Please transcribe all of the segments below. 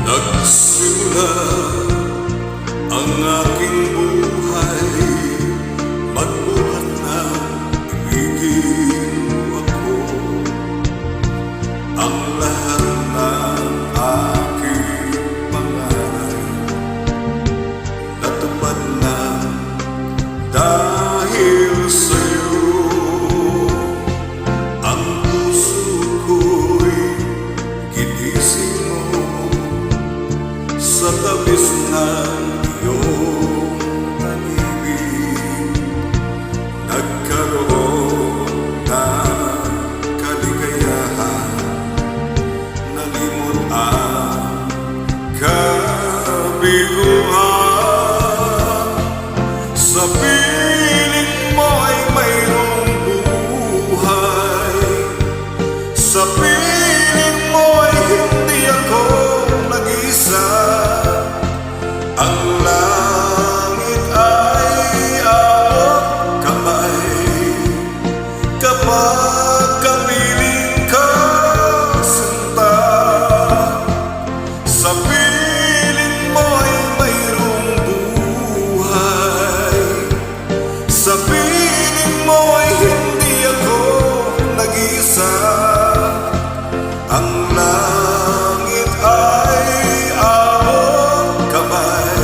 Nagsimula ang aking buhay, magbuhat na ibigin mo ako. Ang lahat ng aking pangarap natupad na dahil sa'yo. Ang puso ko'y ginising mo sa tabis ng iyong pag-ibig. Nagkaroon ng kaligayahan, nalimot ang kabiguan. Sa piling mo ay mayroong buhay, sa piling mo ay hindi ako nag-isa. Ang langit ay abot kamay kapag kapiling ka sinta. Sa piling mo ay mayroong buhay, sa piling mo ay hindi ako nag-isa. Ang langit ay abot kamay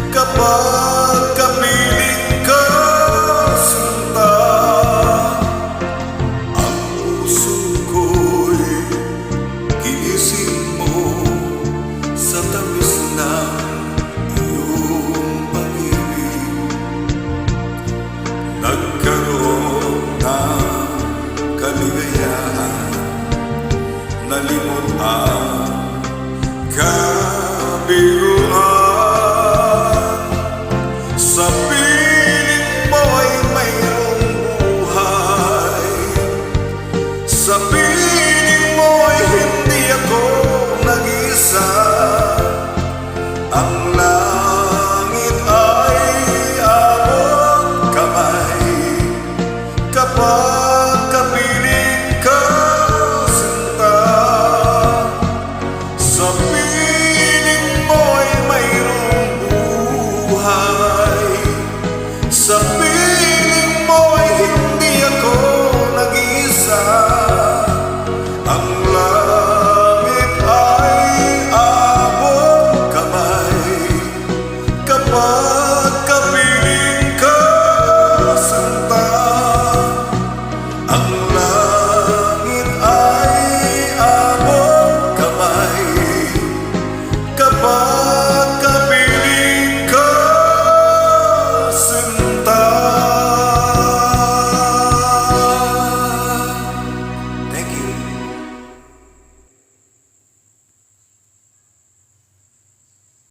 kapag kapiling ka sinta. Ang puso ko'y ginising mo sa tamis ng iyong pag-ibig. Nagkaroon ng kaligayahan, nalimot ang kabiguan.